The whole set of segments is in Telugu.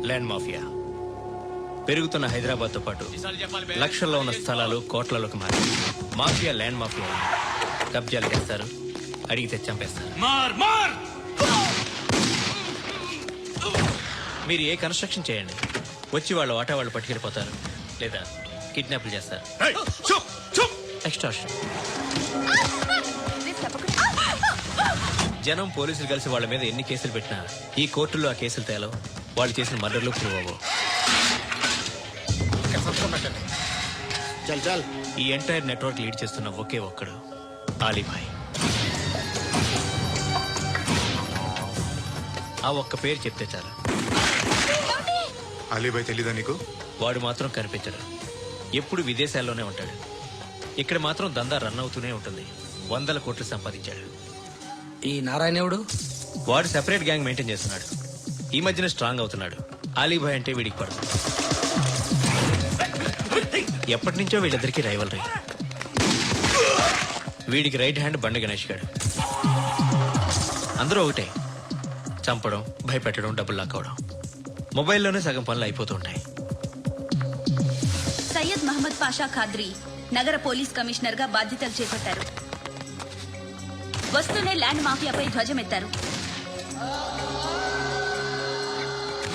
ల్యాండ్ మాఫియా పెరుగుతున్న హైదరాబాద్తో పాటు లక్షల్లో ఉన్న స్థలాలు కోట్లలోకి మారి మాఫియా ల్యాండ్ మాఫియా కబ్జాలు చేస్తారు, అడిగితే చంపేస్తారు. మీరు ఏ కన్స్ట్రక్షన్ చేయండి, వచ్చి వాళ్ళ వాటా వాళ్ళు పట్టుకెళ్ళిపోతారు, లేదా కిడ్నాప్లు చేస్తారు. ఎక్స్ట్రాషన్. జనం పోలీసులు కలిసి వాళ్ళ మీద ఎన్ని కేసులు పెట్టినా ఈ కోర్టుల్లో ఆ కేసులు తేలవు. వాళ్ళు చేసిన మర్డర్లు ప్రూవ్ అవ్వవు. ఈ ఎంటైర్ నెట్వర్క్ లీడ్ చేస్తున్న ఒకే ఒక్కడు ఆలీభాయ్. ఆ ఒక్క పేరు చెప్తే చాలు. ఆలీభాయ్ తెలీదా నీకు? వాడు మాత్రం కనిపించడు, ఎప్పుడు విదేశాల్లోనే ఉంటాడు. ఇక్కడ మాత్రం దందా రన్ అవుతూనే ఉంటుంది. 100 కోట్లు సంపాదించాడు. ఈ నారాయణవుడు వాడు సెపరేట్ గ్యాంగ్ మెయింటైన్ చేస్తున్నాడు. ఈ మధ్యన స్ట్రాంగ్ అవుతున్నాడు. ఆలీభాయ్ అంటే వీడికి పడుతుంది. ఎప్పటి నుంచో వీళ్ళిద్దరికీ రైవల్రీ. వీడికి రైట్ హ్యాండ్ బండి గణేష్ గాడు. అందరూ ఒకటే, చంపడం, భయపెట్టడం, డబ్బులు లాక్కోవడం. మొబైల్లోనే సగం పనులు అయిపోతూ ఉంటాయి. సయ్యద్ మహమ్మద్ పాషా ఖాద్రీ నగర పోలీస్ కమిషనర్ గా బాధ్యతలు చేపట్టారు. వస్తూనే ల్యాండ్ మాఫియాపై ధ్వజమెత్తారు.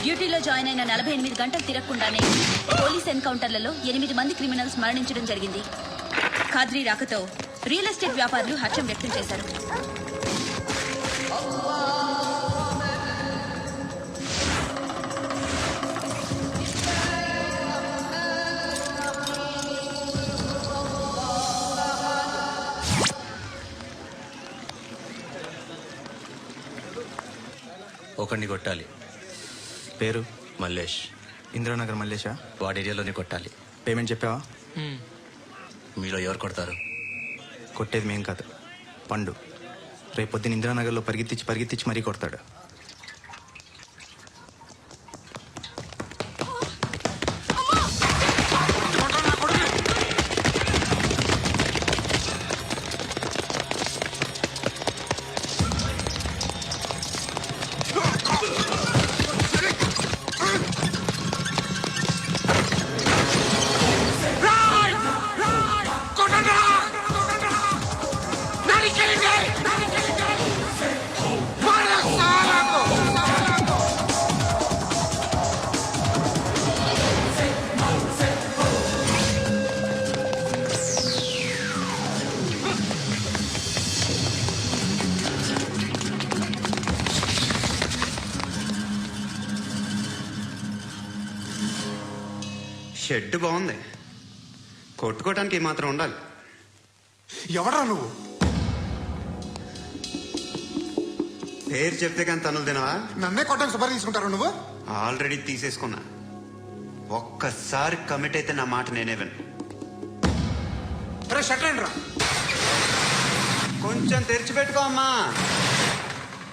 డ్యూటీలో జాయిన్ అయిన 48 గంటలు తిరగకుండానే పోలీస్ ఎన్కౌంటర్లలో 8 మంది క్రిమినల్స్ మరణించడం జరిగింది. ఖాద్రీ రాకతో రియల్ ఎస్టేట్ వ్యాపారులు హర్షం వ్యక్తం చేశారు. ఒకరిని కొట్టాలి. పేరు? మల్లేష్. ఇందిరానగర్ మల్లేషా? వాడి ఏరియాలోనే కొట్టాలి. పేమెంట్ చెప్పావా? మీలో ఎవరు కొడతారు? కొట్టేది మేం కాదు, పండు. రేపు పొద్దున ఇందిరానగర్లో పరిగెత్తించి మరీ కొడతాడు. షెడ్ బాగుంది, కొట్టుకోవటానికి మాత్రం ఉండాలి. ఎవడా నువ్వు? పేరు చెప్తే కానీ తనులు తినవా? నన్నే కొట్టడానికి సుపారీ తీసుకుంటారు నువ్వు? ఆల్రెడీ తీసేసుకున్నా. ఒక్కసారి కమిట్ అయితే నా మాట నేనే విను. కొంచెం తెరిచిపెట్టుకో అమ్మా,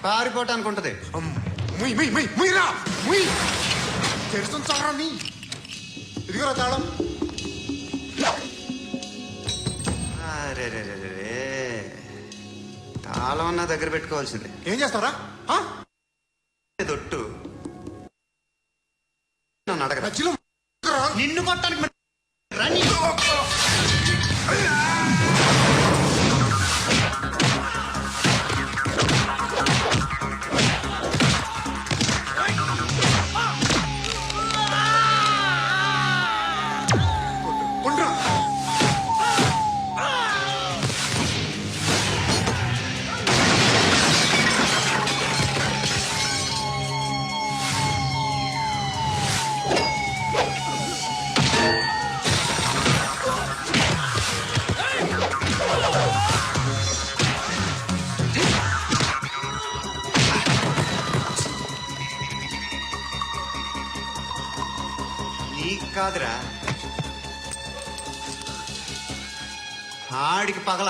పారిపోవటానికి ఉంటది. తెలుస్తుంచారా నీ? ఇదిగో తాళం. అరే తాళం అన్నా దగ్గర పెట్టుకోవాల్సిందే. ఏం చేస్తారా? దొట్టు నన్ను అడగరా? నిన్ను కొట్టానికి కాదురా, ఆడికి పగల.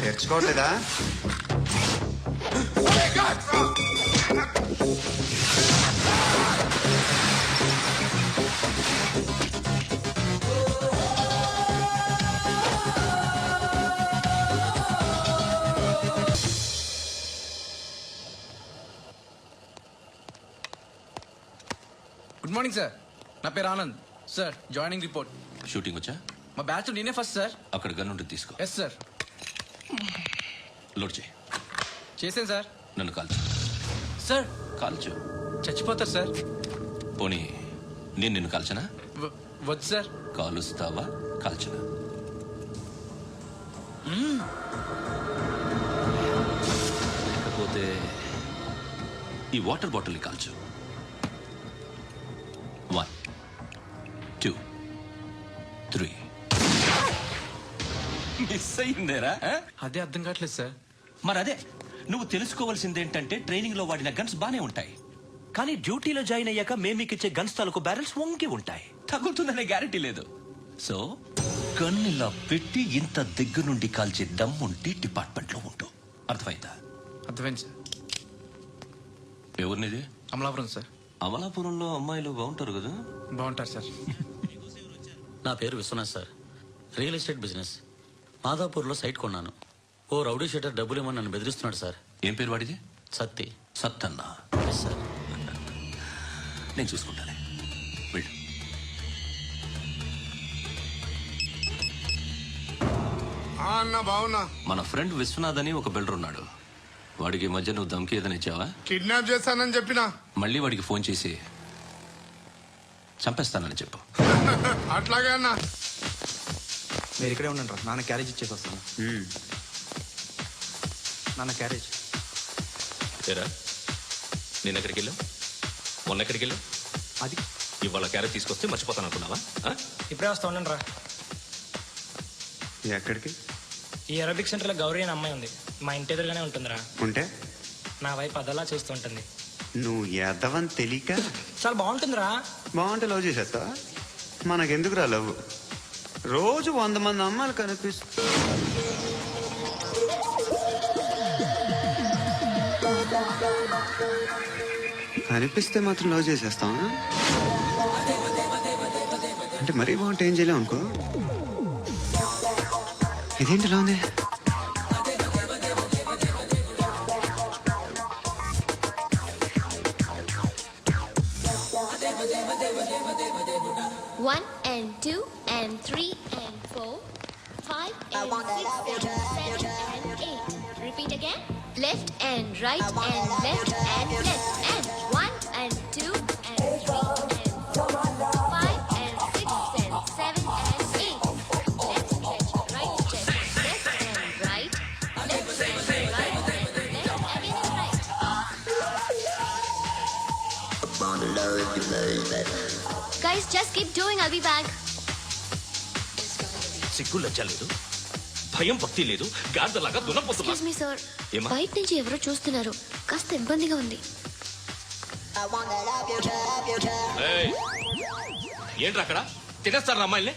తెరుచుకోవట్లేదా? గుడ్ మార్నింగ్ సార్, నా పేరు Anand sir. Joining report. Shooting వచ్చా? మా బ్యాచ్ నేనే ఫస్ట్ సార్. అక్కడ గన్ ఉంటుంది, తీసుకో. Yes sir. లోడ్ చేయి. చేశాను సార్. నన్ను కాల్చు. సార్ కాల్చు. చచ్చిపోతారు సార్. పోనీ నేను నిన్ను కాల్చనా? వద్దు సార్. కాలుస్తావా కాల్చనా? లేకపోతే ఈ వాటర్ బాటిల్ని కాల్చు. 1 2 3. మిస్ అయిందేరా? అదే అర్థం కావట్లేదు సార్. మరి అదే నువ్వు తెలుసుకోవాల్సింది ఏంటంటే ట్రైనింగ్ లో వాడిన గన్స్ బానే ఉంటాయి, కానీ డ్యూటీలో జాయిన్ అయ్యాక మేము మీకు ఇచ్చే గన్స్ తాలూకు బ్యారెల్స్ వంగి ఉంటాయి. తగులుతుందనే గ్యారెంటీ లేదు. సో గన్ ఇలా పెట్టి ఇంత దగ్గర నుండి కాల్చే దమ్ముంటి డిపార్ట్మెంట్ లో ఉంటూ. అర్థమైందా? అర్థమైంది సార్. ఎవరినిది? అమలాపురం సార్. అమలాపురంలో అమ్మాయిలు బాగుంటారు కదా? బాగుంటారు సార్. నా పేరు Vishwanath sir. Real estate business. మాదాపూర్లో సైట్ కొన్నాను. ఓ రౌడీ షీటర్ డబ్బులు ఇవ్వమని నన్ను బెదిరిస్తున్నాడు సార్. ఏం పేరు వాడిది? సత్తి. సత్తన్నా? Yes sir. నేను చూసుకుంటానే, వెళ్ళు. అన్న బావున్నా. మన ఫ్రెండ్ విశ్వనాథ్ అని ఒక బిల్డర్ ఉన్నాడు. వాడికి ఈ మధ్య నువ్వు దమ్కి ఏదైనా ఇచ్చావా? కిడ్నాప్ చేస్తానని చెప్పినా. మళ్ళీ వాడికి ఫోన్ చేసి చంపేస్తానని చెప్పు. అట్లాగే అన్న. మీరు ఇక్కడే ఉండండి రా, నాన్న క్యారేజ్ ఇచ్చేసి వస్తాను. నాన్న క్యారేజ్. ఏరా నేను ఎక్కడికి వెళ్ళావు? మొన్న ఎక్కడికి వెళ్ళావు? అది ఇవాళ క్యారెట్ తీసుకొస్తే మర్చిపోతాను అనుకున్నావా? ఇప్పుడే వస్తా ఉండండి రా. ఎక్కడికి? ఈ అరబిక్ సెంటర్లో గౌరీ అనే అమ్మాయి ఉంది. మా ఇంటి ఎదురుగానే ఉంటుందిరా. ఉంటే నా వైపు అదలా చూస్తూ ఉంటుంది. నువ్వు ఎదవని తెలియక చాలా బాగుంటుందిరా. బాగుంటే లవ్ చేసేస్తావా? మనకెందుకురా లవ్? రోజు 100 మంది అమ్మాయిలు కనిపిస్తే మాత్రం లవ్ చేసేస్తావా? అంటే మరీ బాగుంటే ఏం చేయలేవు అనుకో. ఇదేంటి ఇలా ఉంది? One and 2 and 3 and 4, 5 and 6 and 7 and 8. Repeat again. Left and right and left and left and 1 and 2 and 3 and 4, 5 and 6 and 7 and 8. Left stretch, right stretch, left and right, left and right and left again and right. Guys, just keep doing. I'll be back. సిగ్గు లజ్జ లేదు, భయం భక్తి లేదు, గాడిదలాగా దున్నపోతున్నా. Excuse me, sir. ఏమా? బయట నుంచి ఎవరో చూస్తున్నారు. కాస్త ఇబ్బందిగా ఉంది. ఏయ్, ఏంట్రా అక్కడ తినేస్తారు అమ్మాయిల్ని?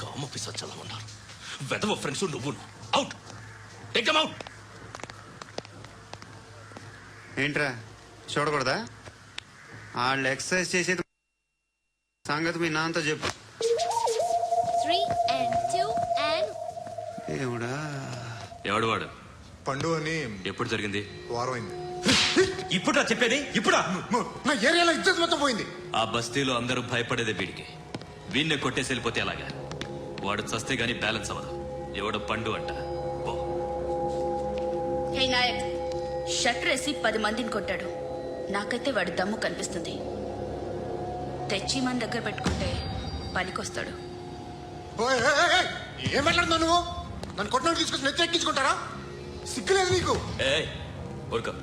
కామ పిసచ్చలా ఉన్నారు. వెదవ ఫ్రెండ్స్ నువ్వు. Out, take them out. ఏంట్రా చూడకూడదా? వాళ్ళు ఎక్సర్సైజ్ చేసేది సంగతి మీ నాన్నతో చెప్పు. 3 and 2 and ఏమిడా? ఎవడు వాడు? పండు అని ఎప్పుడు జరిగింది? వారం అయింది. ఇప్పుడా చెప్పేది? ఇప్పుడా? నా ఏరియాలో ఇజ్జత్ మొత్తం పోయింది. ఆ బస్తీలో అందరూ భయపడేదే వీడికి. వీణ్ణే కొట్టేసి వెళ్ళిపోతే అలాగా? వాడు చస్తే గానీ బ్యాలెన్స్ అవ్వదు. ఎవడో పండు అంట. పో. హే నాయక్, షట్టర్ వేసి 10 మందిని కొట్టాడు. నాకైతే వాడి దమ్ము కనిపిస్తుంది. తెచ్చి మన దగ్గర పెట్టుకుంటే పనికొస్తాడు. ఓయ్, ఏయ్, ఏయ్, ఏయ్, ఏం మాట్లాడుతున్నావు నువ్వు? నన్ను కొట్టినట్టు తీసుకొచ్చి నెత్తి ఎక్కించుకుంటారా? సిగ్గులేదు నీకు? ఏయ్ ఊరుకో.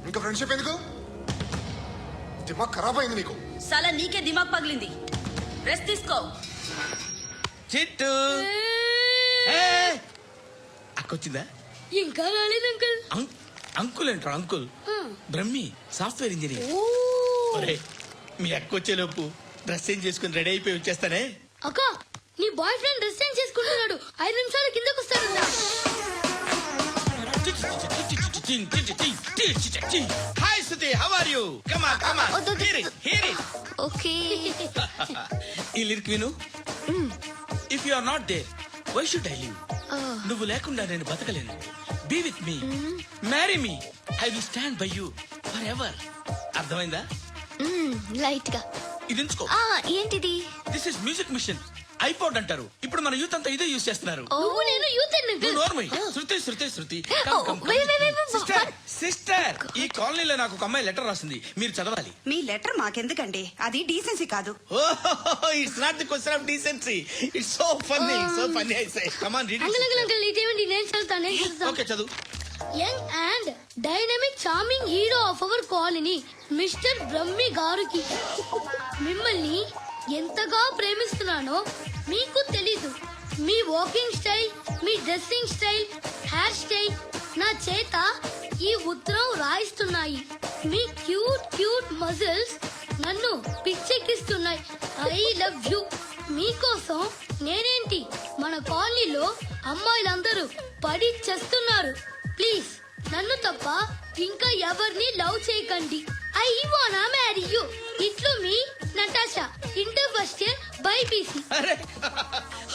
ఇంకా ఫ్రెండ్షిప్ ఎందుకు? దిమాగ్ ఖరాబ్ అయింది నీకు. సలా నీకే దిమాగ్ పగిలింది. రెస్ట్ తీసుకో. చిట్టు అక్కొచ్చిందా? ఇంకా రాలేదు అంకుల్. అంకుల్ అంటారు. Uncle Brahmi software engineer. ఒరేయ్, మీ అక్కొచ్చేలోపు డ్రెస్ చేంజ్ చేసుకుని రెడీ అయిపోయి వచ్చేస్తానే. అక్క, నీ బాయ్ ఫ్రెండ్ డ్రెస్ చేంజ్ చేసుకుంటున్నాడు. 5 నిమిషాలు కిందకు వస్తాడంట. Hi Suthi, how are you? Come on, come on. Hear it, hear it. Okay. ఈ లిరిక్ విను. If you are not there, why should I live? నువ్వు లేకుండా నేను బతకలేను. Be with me, marry me, I will stand by you forever. అర్థమైందా? లైట్ గా. ఇది ఉంచుకో. ఏంటిది? This is music machine. IPod అంటారు. ఇప్పుడు మన యూత్ అంతా ఇదే యూజ్ చేస్తున్నారు. నువ్వు నేను యూత్ శృతి శృతి శృతి. సిస్టర్. సిస్టర్, ఈ కాలనీలో నాకు ఒక అమ్మాయి లెటర్ రాసింది, మీరు చదవాలి. మీ లెటర్ మాకెందుకండి, అది డీసెన్సీ కాదు. It's not the question of decency, it's so funny, so funny. I say come on, read it. ఇదేమిటి? నేను చదువుతాను. ఓకే, చదువు. Young and dynamic charming hero of our colony mister Brahmi గారికి మిమ్మల్ని ఎంతగా ప్రేమిస్తున్నానో మీకు తెలీదు. మీ వాకింగ్ స్టైల్, మీ డ్రెస్సింగ్ స్టైల్, హెయిర్ స్టైల్ నా చేత ఈ ఉత్తరం రాయిస్తున్నాయి. మీ క్యూట్ క్యూట్ మజిల్స్ నన్ను పిచ్చెక్కిస్తున్నాయి. I love you. మీకోసం నేనేంటి, మన కాలనీలో అమ్మాయిలందరూ పడి చేస్తున్నారు. ప్లీజ్ నన్ను తప్ప ఇంకా ఎవరిని లవ్ చేయకండి. ఐ వానా మ్యారీ యూ. ఇట్లు మీ Natasha, inter first year BiPC. అరే,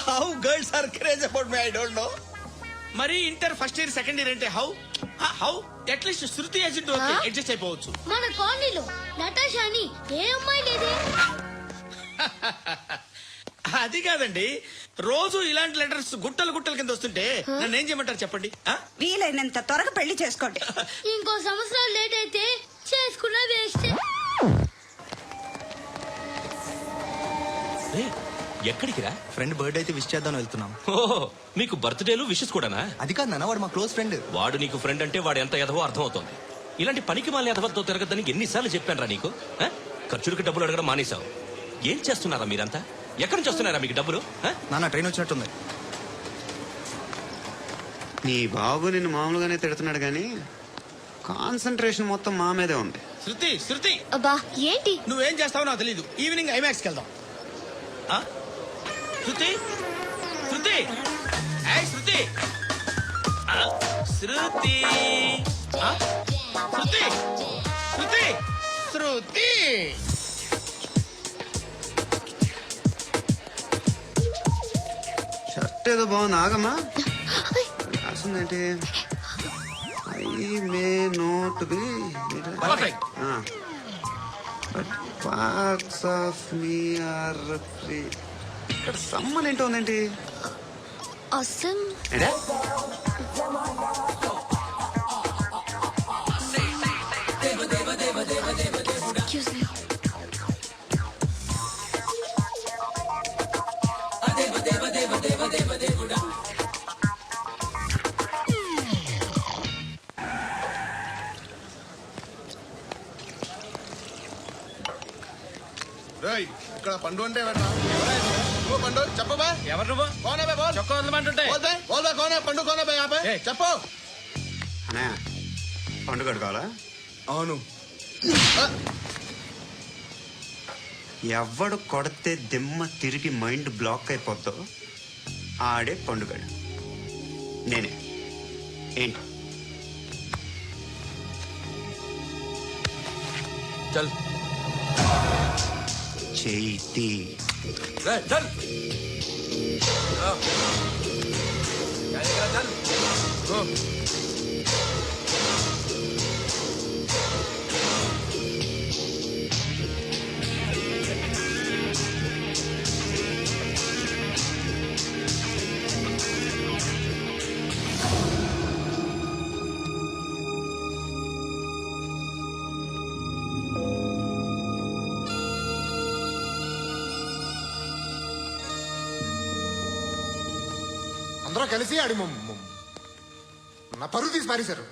how girls are craze about me, I don't know. మరి inter first year second year అంటే how how at least Shruti agent okay, adjust అయిపోవచ్చు. మన కాలనీలో నటాషా అని ఏ అమ్మాయి లేదే. అది కాదండి, రోజు ఇలాంటి లెటర్స్ గుట్టలు గుట్టల కింద వస్తుంటే నన్ను ఏం చేయమంటారు చెప్పండి? వీలైనంత త్వరగా పెళ్లి చేసుకోండి. ఇంకో సంవత్సరాలు లేట్ అయితే చేసుకున్న వేస్ట్. ఎక్కడికి రా? ఫ్రెండ్ బర్త్డే అయితే విష్ చేద్దాం వెళ్తున్నాం. ఓహో, మీకు బర్త్డేలు విషెస్ కూడానా? అది కాదు నాన్న, వాడు మా క్లోజ్ ఫ్రెండ్. వాడు నీకు ఫ్రెండ్ అంటే వాడు ఎంత ఎదవో అర్థమవుతోంది. ఇలాంటి పనికి మాలిన ఎదవతో తిరగద్దని ఎన్నిసార్లు చెప్పాను రా నీకు? ఖర్చులకు డబ్బులు అడగడం మానేశావు. ఏం చేస్తున్నారా మీరంతా? ఎక్కడి నుంచి వస్తున్నారా మీకు డబ్బులు? నాన్న ట్రైన్ వచ్చినట్టుంది. నీ బాబు నిన్ను మామూలుగానే తిడుతున్నాడు కానీ కాన్సన్ట్రేషన్ మొత్తం మా మీదే ఉంది. శృతి, శృతి, అబ్బా ఏంటి? నువ్వేం చేస్తావో నాకు తెలీదు. ఈవినింగ్ ఐమాక్స్కి వెళ్దాం. శృతి, శృతి, ఏయ్ శృతి, శృతి, శృతి, శృతి, శృతి. షర్ట్ ఏదో బాగుంది, ఆగమ్మా. రాసిందేంటి? I may not be Perfect. But parts of me are free. ఇక్కడ సమ్మన్ ఏంటో ఉందేంటి? అసమ్. ఏంటే? Excuse me. ఇక్కడ పండు అంటే ఎవరా? పండు చెప్పబా. ఎవరు నువ్వు? కోనా బే బోల్. చొక్కా వదలమంటుంటే బోల్ బే బోల్ బే కోనా పండు కోనా బే ఆపే ఏయ్. చెప్పు. అనే పండు కడుకోవాలా? అవును. ఎవడు కొడితే దిమ్మ తిరిగి మైండ్ బ్లాక్ అయిపోద్దో ఆడే పండుగడు. నేనే. ఏంటి? చల్ చేతి చల్. అందరూ కలిసి ఆడి నా పరువు తీసి పారేశారు.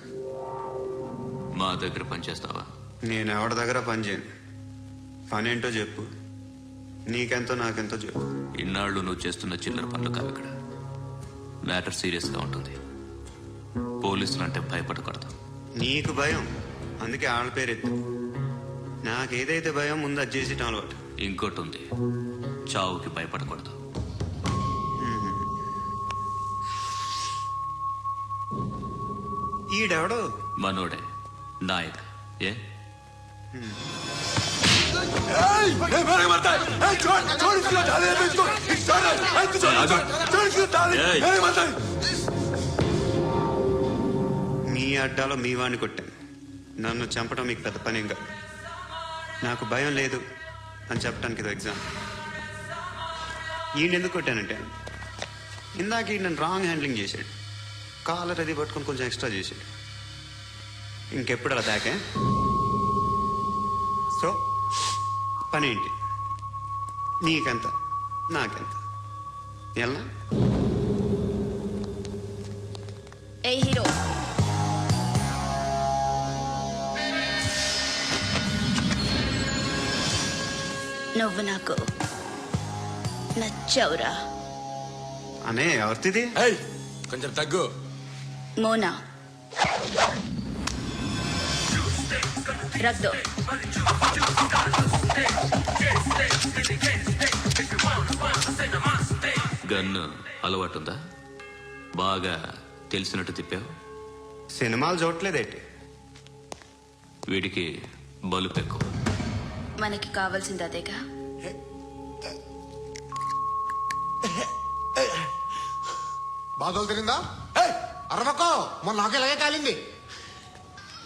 మా దగ్గర పనిచేస్తావా? నేను ఎవరి దగ్గర పని చేయను. పని ఏంటో చెప్పు. నీకెంతో నాకెంతో చెప్పు. ఇన్నాళ్ళు నువ్వు చేస్తున్న చిల్లర పనులు కావు ఇక్కడ. మ్యాటర్ సీరియస్ గా ఉంటుంది. పోలీసులు అంటే భయపడకూడదు. నీకు భయం, అందుకే ఆళ్ళ పేరు ఎత్తు. నాకేదైతే భయం ముందు అది చేసేటం అలవాటు. ఇంకోటి ఉంది, చావుకి భయపడకూడదు. ఈడెవడో మనోడే నాయక్ ఏ మీ అడ్డాలో మీ వాడిని కొట్టాను. నన్ను చంపడం మీకు పెద్ద పనేం కాదు. నాకు భయం లేదు అని చెప్పడానికి ఇది ఎగ్జామ్. ఈయన ఎందుకు కొట్టానంటే ఇందాక ఈయన నన్ను రాంగ్ హ్యాండ్లింగ్ చేశాడు. కాలర్ అది పట్టుకొని కొంచెం ఎక్స్ట్రా చేశాడు. ఇంకెప్పుడు అలా తాకే. సో పని ఏంటి? నీకెంత నాకెంత ఎలా? ఏ హీరో, నువ్వు నాకు నచ్చావురా. అనే ఎవరిది? కొంచెం తగ్గు. మోనా రక్ దో. గన్ను అలవాటుందా? బాగా తెలిసినట్టు తిప్పావు. సినిమాలు చూడట్లేదేంటి? వీడికి బలుపు ఎక్కువ. మనకి కావాల్సింది అదేగా. బాధలు తిరిందా? అరవకో, మొన్న నాకు ఇలాగే కాలింది.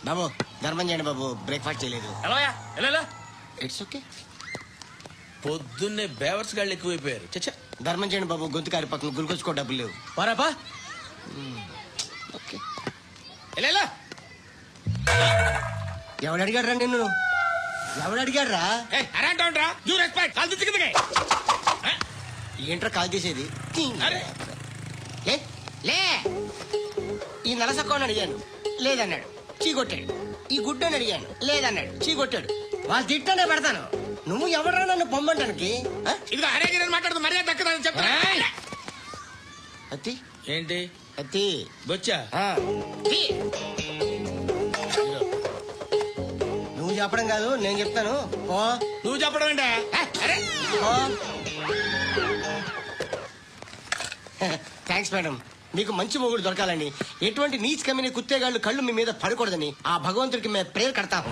బాబు ధర్మం చేయండి బాబు, బ్రేక్ఫాస్ట్ చేయలేదు. ఎలా ఇట్స్ ఓకే. పొద్దున్నే బేవర్స్ గాళ్ళు ఎక్కువైపోయారు. చచ్చా, ధర్మం చేయండి బాబు, గొంతు కారిపోతుంది, గురికొచ్చుకో డబ్బులు లేవు. పారాపా. ఓకే. ఎలా ఎవడు అడిగాడు రా నిన్ను? ఎవడు అడిగాడు రా? అరేంటా యూ రెస్పెక్ట్ కాల్ తెచ్చి కిందకి. ఏంట్రా కాల్ చేసేది? అరే లే లే. ఈ నలసక్కని అడిగాను, లేదన్నాడు, చీ కొట్టాడు. ఈ గుడ్డని అడిగాను, లేదన్నాడు, చీ కొట్టాడు. వాళ్ళు తిట్టానే పెడతాను. నువ్వు ఎవడరా నన్ను పొమ్మంటానికి? ఇదిగో అరే నేను మాట్లాడుతూ మర్యాద దక్కదని చెప్తా. అత్తి ఏంటి అత్తి బొచ్చా? నువ్వు చెప్పడం కాదు, నేను చెప్తాను. ఓ నువ్వు చెప్పడం ఏంటా? అరే థ్యాంక్స్ మేడం. మీకు మంచి మొగుడు దొరకాలని, ఎటువంటి నీచ్ కమ్మిన కుత్తేగాళ్ళు కళ్ళు మీ మీద పడకూడదని ఆ భగవంతుడికి మేము ప్రేయర్ కడతాము.